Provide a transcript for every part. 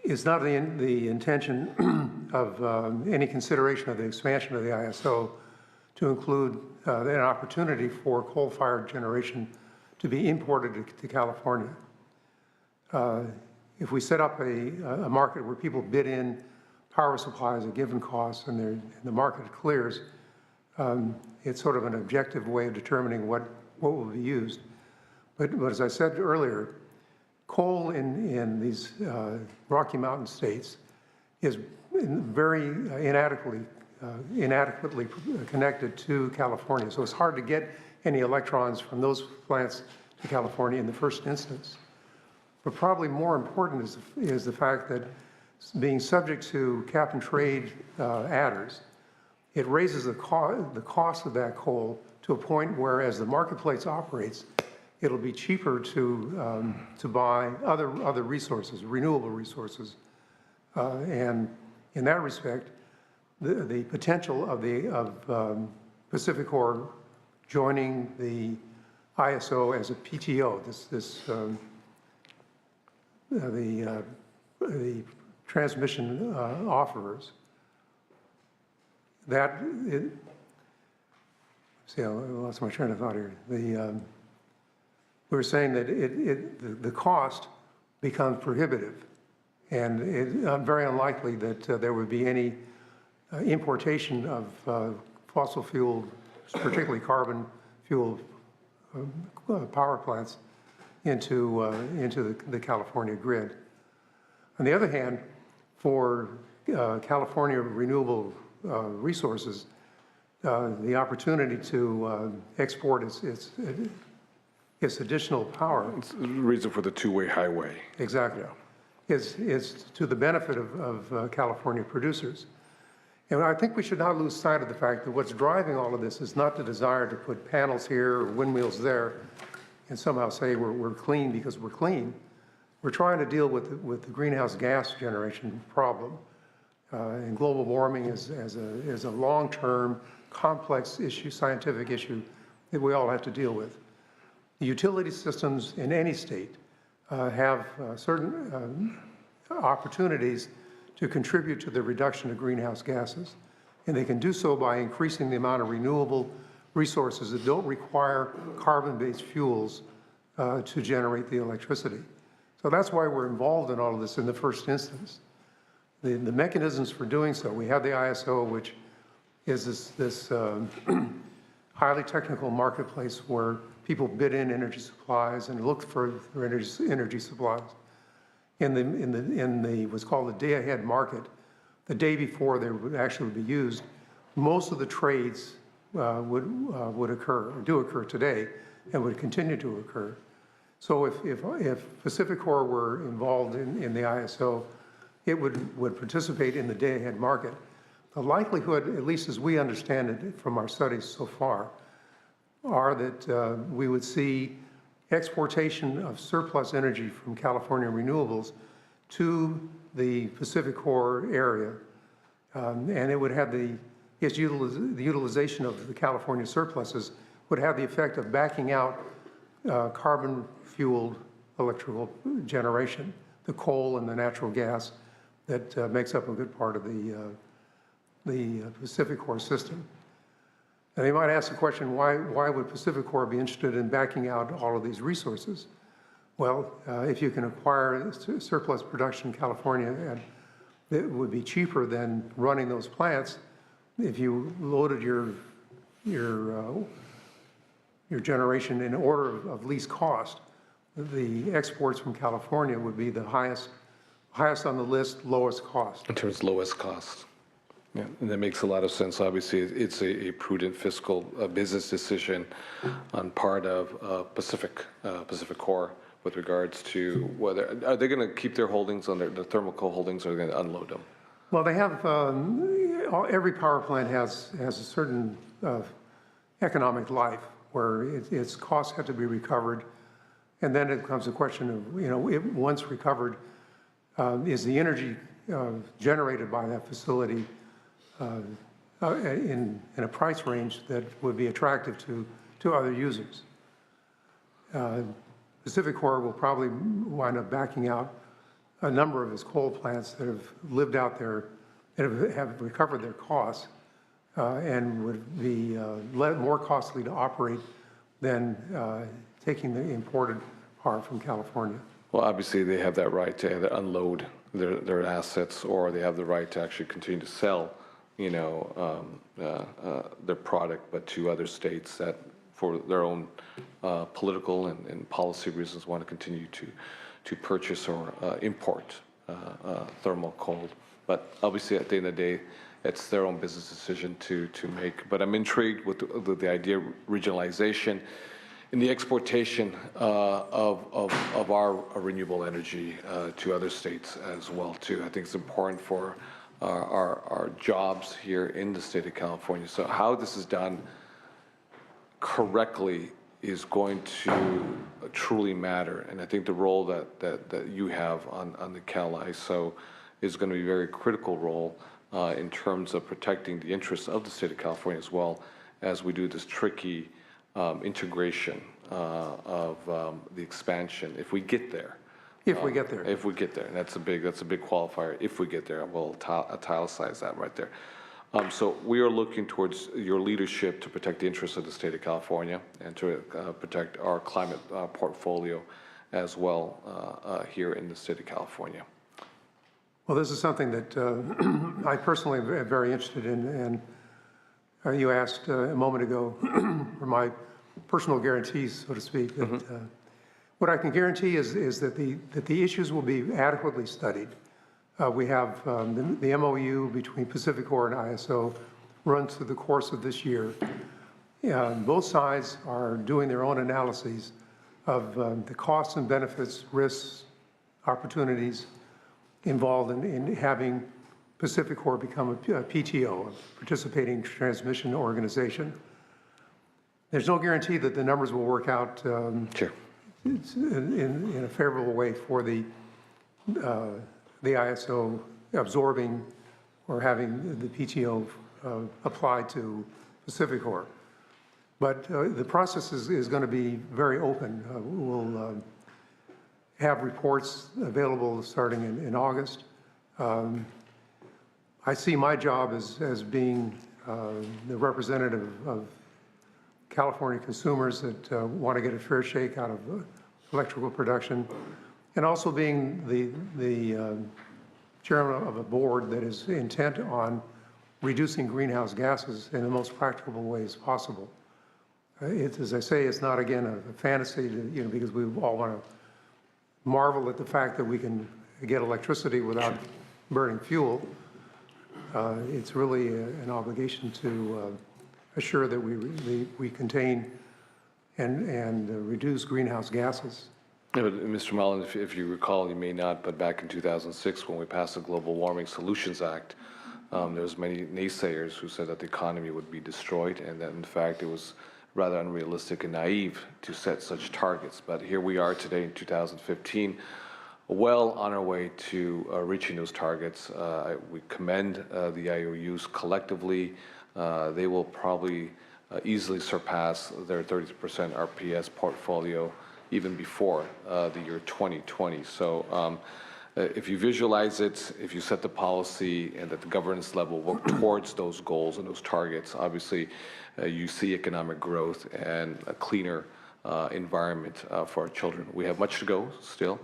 It's not the intention of any consideration of the expansion of the ISO to include an opportunity for coal-fired generation to be imported to California. If we set up a market where people bid in power supplies at given costs and the market clears, it's sort of an objective way of determining what will be used. But as I said earlier, coal in these Rocky Mountain states is very inadequately connected to California. So it's hard to get any electrons from those plants to California in the first instance. But probably more important is the fact that being subject to cap and trade adders, it raises the cost of that coal to a point where, as the marketplace operates, it'll be cheaper to buy other resources, renewable resources, and in that respect, the potential of PacifiCorp joining the ISO as a PTO, the transmission offerers. See, I lost my train of thought here. We were saying that the cost becomes prohibitive, and it's very unlikely that there would be any importation of fossil fuel, particularly carbon fuel power plants into the California grid. On the other hand, for California renewable resources, the opportunity to export its additional power. It's the reason for the two-way highway. Exactly. Yeah. Is to the benefit of California producers. And I think we should not lose sight of the fact that what's driving all of this is not the desire to put panels here or windmills there and somehow say we're clean because we're clean. We're trying to deal with the greenhouse gas generation problem. And global warming is a long-term, complex issue, scientific issue that we all have to deal with. The utility systems in any state have certain opportunities to contribute to the reduction of greenhouse gases. And they can do so by increasing the amount of renewable resources that don't require carbon-based fuels to generate the electricity. So that's why we're involved in all of this in the first instance. The mechanisms for doing so, we have the ISO, which is this highly technical marketplace where people bid in energy supplies and look for energy supplies. In the what's called the day-ahead market, the day before they would actually be used, most of the trades would occur, or do occur today, and would continue to occur. So if PacifiCorp were involved in the ISO, it would participate in the day-ahead market. The likelihood, at least as we understand it from our studies so far, are that we would see exportation of surplus energy from California renewables to the PacifiCorp area, and it would have the utilization of the California surpluses would have the effect of backing out carbon-fueled electrical generation, the coal and the natural gas that makes up a good part of the PacifiCorp system. And they might ask the question, why would PacifiCorp be interested in backing out all of these resources? Well, if you can acquire surplus production in California, and it would be cheaper than running those plants if you loaded your generation in order of least cost. The exports from California would be the highest on the list, lowest cost. In terms of lowest cost. Yeah, and that makes a lot of sense. Obviously, it's a prudent fiscal business decision on part of PacifiCorp with regards to whether, are they going to keep their holdings on their thermal coal holdings, or are they going to unload them? Well, they have, every power plant has a certain economic life where its costs have to be recovered. And then it becomes a question of, once recovered, is the energy generated by that facility in a price range that would be attractive to other users. PacifiCorp will probably wind up backing out a number of his coal plants that have lived out there, that have recovered their costs, and would be more costly to operate than taking the imported power from California. Well, obviously, they have that right to either unload their assets, or they have the right to actually continue to sell, their product, but to other states that, for their own political and policy reasons, want to continue to purchase or import thermal coal. But obviously, at the end of the day, it's their own business decision to make. But I'm intrigued with the idea of regionalization in the exportation of our renewable energy to other states as well too. I think it's important for our jobs here in the state of California. So how this is done correctly is going to truly matter. And I think the role that you have on the Cal ISO is going to be a very critical role in terms of protecting the interests of the state of California, as well as we do this tricky integration of the expansion, if we get there. If we get there. If we get there, and that's a big qualifier. If we get there, we'll italicize that right there. So we are looking towards your leadership to protect the interests of the state of California and to protect our climate portfolio as well here in the state of California. Well, this is something that I personally am very interested in, and you asked a moment ago for my personal guarantees, so to speak. That, what I can guarantee is that the issues will be adequately studied. We have the MOU between PacifiCorp and ISO runs through the course of this year. Both sides are doing their own analyses of the costs and benefits, risks, opportunities involved in having PacifiCorp become a PTO, a participating transmission organization. There's no guarantee that the numbers will work out Sure. in a favorable way for the ISO absorbing or having the PTO apply to PacifiCorp. But the process is going to be very open. We'll have reports available starting in August. I see my job as being the representative of California consumers that want to get a fair shake out of electrical production, and also being the chairman of a board that is intent on reducing greenhouse gases in the most practicable ways possible. As I say, it's not, again, a fantasy, because we all want to marvel at the fact that we can get electricity without burning fuel. It's really an obligation to assure that we contain and reduce greenhouse gases. Yeah, but Mr. Mullen, if you recall, you may not, but back in 2006, when we passed the Global Warming Solutions Act, there was many naysayers who said that the economy would be destroyed, and that in fact it was rather unrealistic and naive to set such targets. But here we are today in 2015, well on our way to reaching those targets. We commend the IOUs collectively. They will probably easily surpass their 30% RPS portfolio even before the year 2020. So if you visualize it, if you set the policy and at the governance level work towards those goals and those targets, obviously you see economic growth and a cleaner environment for our children. We have much to go still,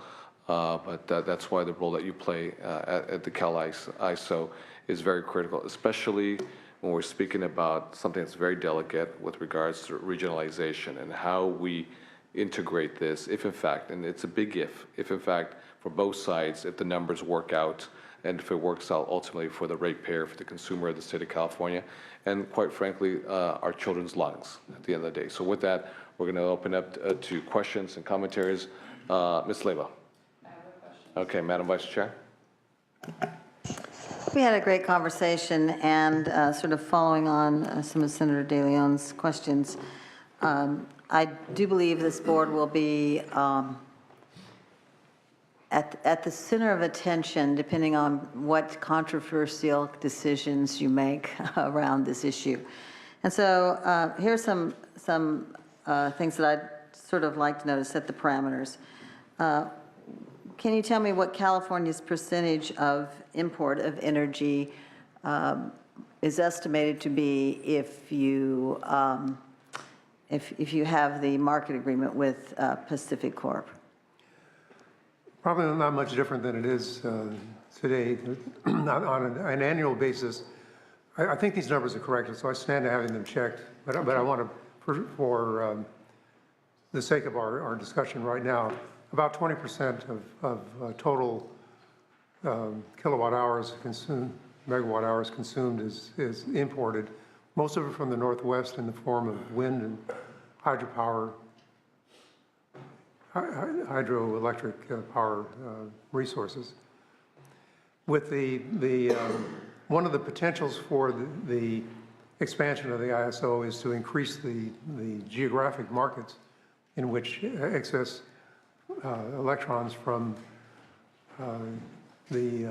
but that's why the role that you play at the Cal ISO is very critical, especially when we're speaking about something that's very delicate with regards to regionalization and how we integrate this, if in fact, and it's a big if in fact, for both sides, if the numbers work out, and if it works out ultimately for the ratepayer, for the consumer of the state of California, and quite frankly, our children's lungs at the end of the day. So with that, we're going to open up to questions and commentaries. Ms. Leyva. I have a question. Okay, Madam Vice Chair. We had a great conversation, and sort of following on some of Senator De Leon's questions, I do believe this board will be at the center of attention, depending on what controversial decisions you make around this issue. And so here's some things that I'd sort of like to know to set the parameters. can you tell me what California's percentage of import of energy is estimated to be if you have the market agreement with Pacific Corp? Probably not much different than it is today. On an annual basis, I think these numbers are correct, so I stand to having them checked. But I want to, for the sake of our discussion right now, about 20% of total kilowatt hours consumed, megawatt hours consumed is imported. Most of it from the Northwest in the form of wind and hydropower, hydroelectric power resources. With one of the potentials for the expansion of the ISO is to increase the geographic markets in which excess electrons from the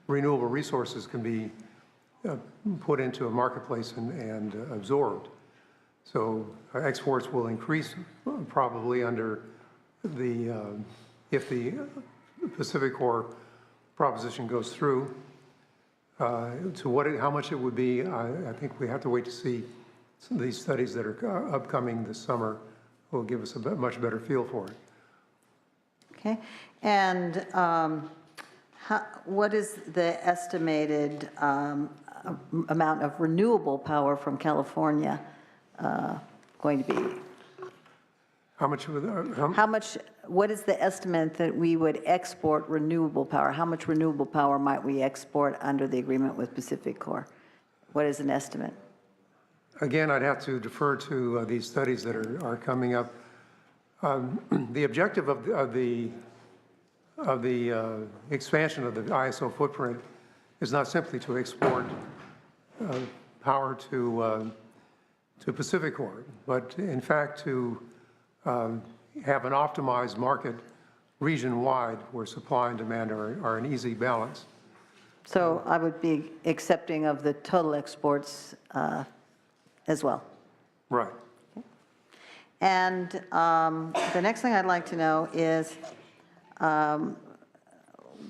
renewable resources can be put into a marketplace and absorbed. So exports will increase probably under if the Pacific Core proposition goes through. How much it would be, I think we have to wait to see these studies that are upcoming this summer will give us a much better feel for it. Okay, and what is the estimated amount of renewable power from California going to be? How much? What is the estimate that we would export renewable power? How much renewable power might we export under the agreement with Pacific Core? What is an estimate? Again, I'd have to defer to these studies that are coming up. The objective of the expansion of the ISO footprint is not simply to export power to Pacific Core, but in fact to have an optimized market region-wide where supply and demand are in easy balance. So I would be accepting of the total exports as well. Right. And the next thing I'd like to know is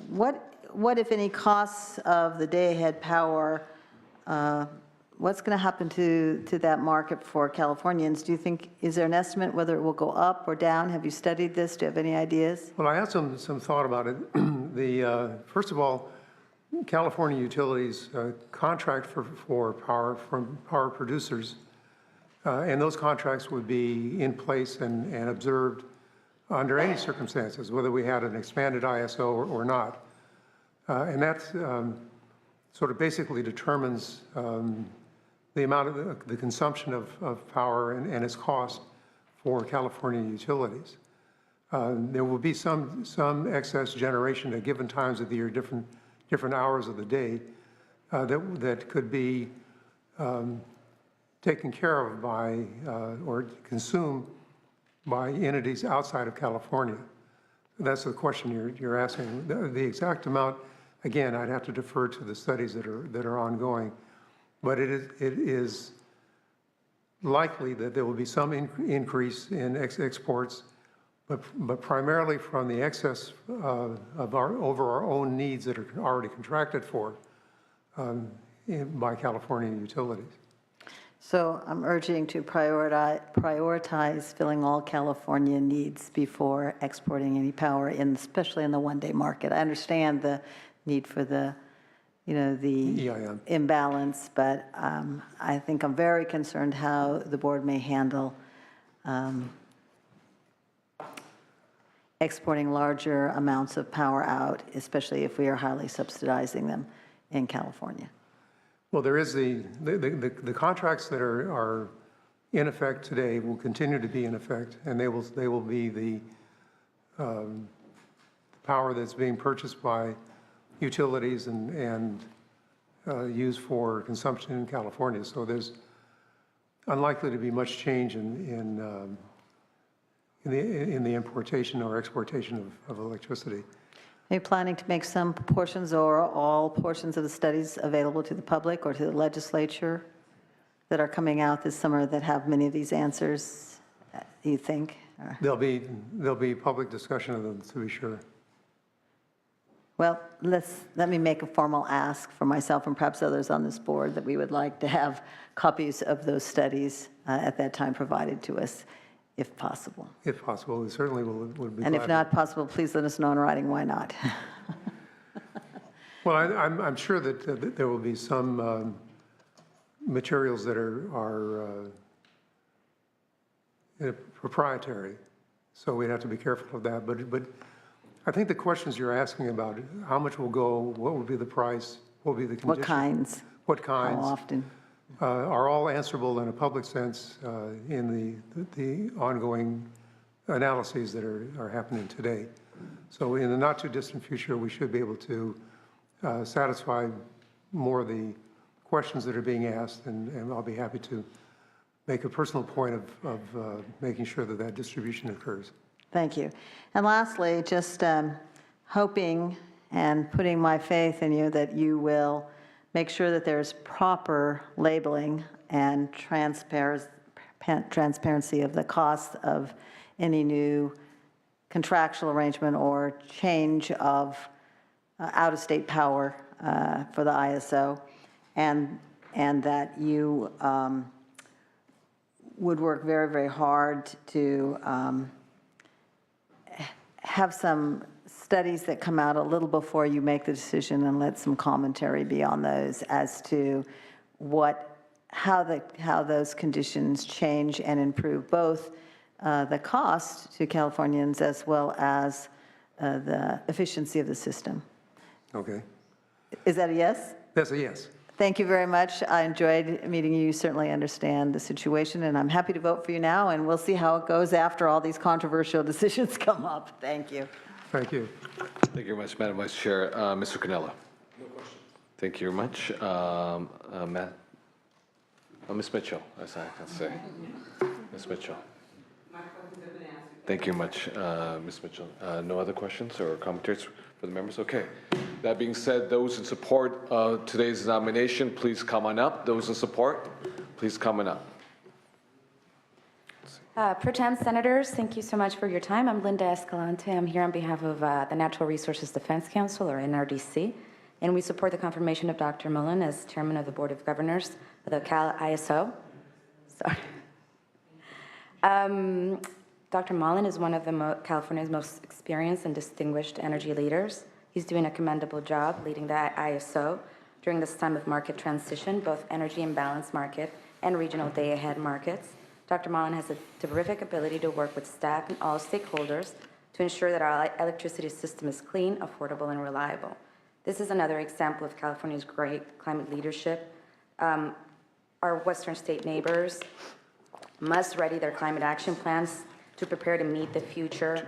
what, if any, costs of the day-ahead power, what's going to happen to that market for Californians? Do you think, is there an estimate whether it will go up or down? Have you studied this? Do you have any ideas? Well, I had some thought about it. First of all, California utilities contract for power from power producers, and those contracts would be in place and observed under any circumstances, whether we had an expanded ISO or not. And that sort of basically determines the amount of the consumption of power and its cost for California utilities. There will be some excess generation at given times of the year, different hours of the day, that could be taken care of by or consumed by entities outside of California. That's the question you're asking. The exact amount, again, I'd have to defer to the studies that are ongoing, but it is likely that there will be some increase in exports, but primarily from the excess of over our own needs that are already contracted for by California utilities. So I'm urging to prioritize filling all California needs before exporting any power, especially in the one-day market. I understand the need for the EIM imbalance, but I think I'm very concerned how the board may handle exporting larger amounts of power out, especially if we are highly subsidizing them in California. Well, there is the contracts that are in effect today will continue to be in effect, and they will be the power that's being purchased by utilities and used for consumption in California. So there's unlikely to be much change in the importation or exportation of electricity. Are you planning to make some portions or all portions of the studies available to the public or to the legislature that are coming out this summer that have many of these answers, do you think? There'll be public discussion of them, to be sure. Well, let me make a formal ask for myself and perhaps others on this board that we would like to have copies of those studies at that time provided to us, if possible. If possible, we certainly would be glad. And if not possible, please let us know in writing why not. Well, I'm sure that there will be some materials that are proprietary, so we'd have to be careful of that. But I think the questions you're asking about, how much will go, what will be the price, what will be the condition? What kinds? What How kinds? often? Are all answerable in a public sense in the ongoing analyses that are happening today. So in the not-too-distant future, we should be able to satisfy more of the questions that are being asked, and I'll be happy to make a personal point of making sure that that distribution occurs. Thank you. And lastly, just hoping and putting my faith in you that you will make sure that there's proper labeling and transparency of the cost of any new contractual arrangement or change of out-of-state power for the ISO, and that you would work very, very hard to have some studies that come out a little before you make the decision, and let some commentary be on those as to how those conditions change and improve both the cost to Californians as well as the efficiency of the system. Okay? Is that a yes? That's a yes. Thank you very much. I enjoyed meeting you. You certainly understand the situation, and I'm happy to vote for you now, and we'll see how it goes after all these controversial decisions come up. Thank you. Thank you. Thank you very much, Madam Vice Chair. Mr. Cannella. No question. Thank you very much. Ms. Mitchell, as I can say. Ms. Mitchell. Thank you much, Ms. Mitchell. No other questions or commentaries for the members? Okay. That being said, those in support of today's nomination, please come on up. Those in support, please come on up. Pro Tem Senators, thank you so much for your time. I'm Linda Escalante. I'm here on behalf of the Natural Resources Defense Council, or NRDC, and we support the confirmation of Dr. Mullen as Chairman of the Board of Governors of the Cal ISO. Sorry. Dr. Mullen is one of California's most experienced and distinguished energy leaders. He's doing a commendable job leading the ISO during this time of market transition, both energy imbalance market and regional day-ahead markets. Dr. Mullen has a terrific ability to work with staff and all stakeholders to ensure that our electricity system is clean, affordable, and reliable. This is another example of California's great climate leadership. Our western state neighbors must ready their climate action plans to prepare to meet the future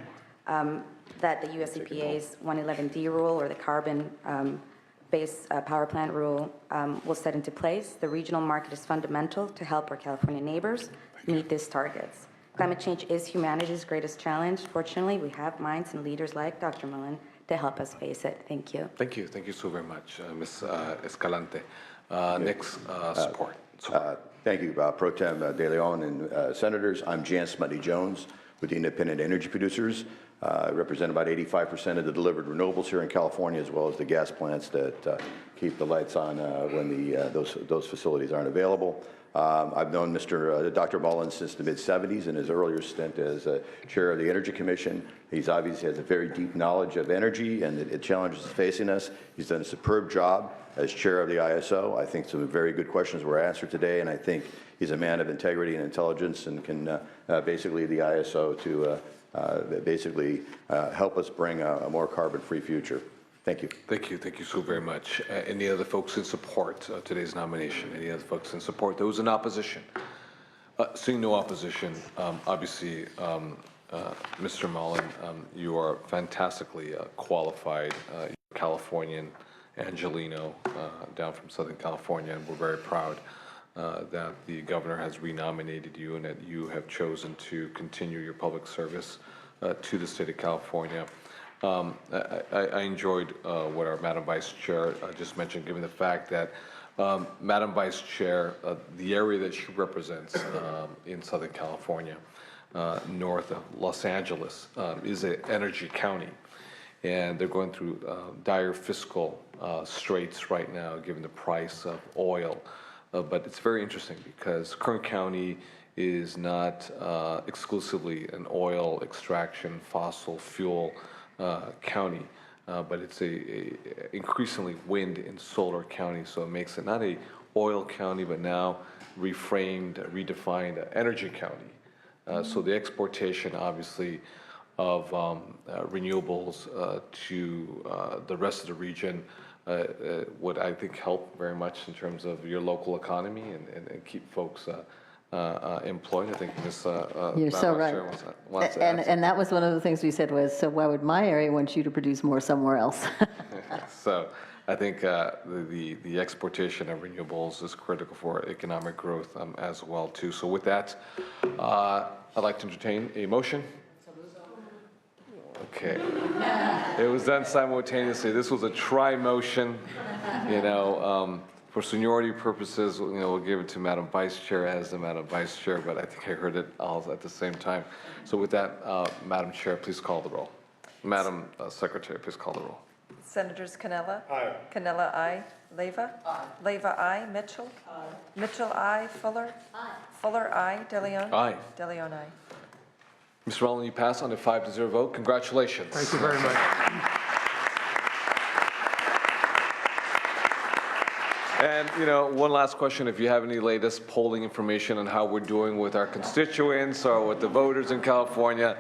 that the US EPA's 111D rule, or the carbon-based power plant rule, will set into place. The regional market is fundamental to help our California neighbors meet these targets. Climate change is humanity's greatest challenge. Fortunately, we have minds and leaders like Dr. Mullen to help us face it. Thank you. Thank you. Thank you so very much, Ms. Escalante. Next, support. Thank you, Pro Tem De Leon and Senators. I'm Jan Smutty Jones with the Independent Energy Producers. Represent about 85% of the delivered renewables here in California, as well as the gas plants that keep the lights on when those facilities aren't available. I've known Dr. Mullen since the mid-'70s in his earlier stint as chair of the Energy Commission. He's obviously has a very deep knowledge of energy and the challenges facing us. He's done a superb job as chair of the ISO. I think some very good questions were answered today, and I think he's a man of integrity and intelligence and can basically lead the ISO to help us bring a more carbon-free future. Thank you. Thank you. Thank you so very much. Any other folks in support of today's nomination? Any other folks in support? Those in opposition? Seeing no opposition, obviously, Mr. Mullen, you are fantastically qualified. You're Californian, Angelino, down from Southern California, and we're very proud that the governor has renominated you and that you have chosen to continue your public service to the state of California. I enjoyed what our Madam Vice Chair just mentioned, given the fact that Madam Vice Chair, the area that she represents in Southern California, north of Los Angeles, is an energy county. and they're going through dire fiscal straits right now, given the price of oil. But it's very interesting because Kern County is not exclusively an oil extraction, fossil fuel county, but it's a increasingly wind and solar county, so it makes it not a oil county, but now reframed, redefined energy county. So the exportation, obviously, of renewables to the rest of the region would, I think, help very much in terms of your local economy and keep folks employed. I think Ms. You're so right. wants to add And that was one of the things we said was, so why would my area want you to produce more somewhere else? So I think the exportation of renewables is critical for economic growth as well, too. So with that, I'd like to entertain a motion. Okay. It was done simultaneously. This was a tri-motion, for seniority purposes, we'll give it to Madam Vice Chair as the Madam Vice Chair, but I think I heard it all at the same time. So with that, Madam Chair, please call the roll. Madam Secretary, please call the roll. Senators Canella? Aye. Canella, aye. Leyva? Aye. Leyva, aye. Mitchell? Aye. Mitchell, aye. Fuller? Aye. Fuller, aye. DeLeon? Aye. DeLeon, aye. Mr. Rowland, you pass on a 5-0 vote. Congratulations. Thank you very much. And, one last question. If you have any latest polling information on how we're doing with our constituents or with the voters in California,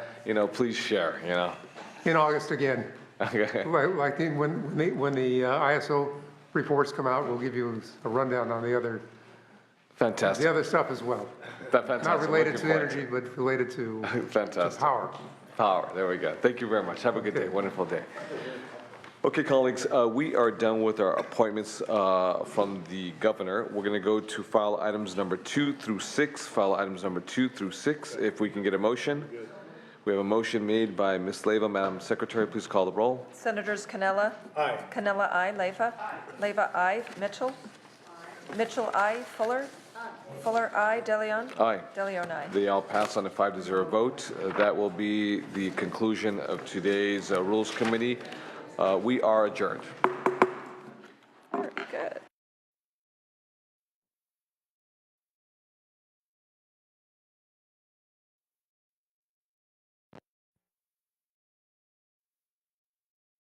please share, In August again. Okay. Like when the ISO reports come out, we'll give you a rundown on the other Fantastic. stuff as well. Fantastic. Not related Looking to forward energy, but related to Fantastic. power. Power. There we go. Thank you very much. Have a good day. Wonderful day. Okay, colleagues, we are done with our appointments from the governor. We're going to go to file items number 2 through 6. File items number 2 through 6. If we can get a motion. We have a motion made by Ms. Leyva. Madam Secretary, please call the roll. Senators Canella? Aye. Canella, aye. Leyva? Aye. Leyva, aye. Mitchell? Aye. Mitchell, aye. Fuller? Aye. Fuller, aye. DeLeon? Aye. DeLeon, aye. They all pass on a 5-0 vote. That will be the conclusion of today's Rules Committee. We are adjourned.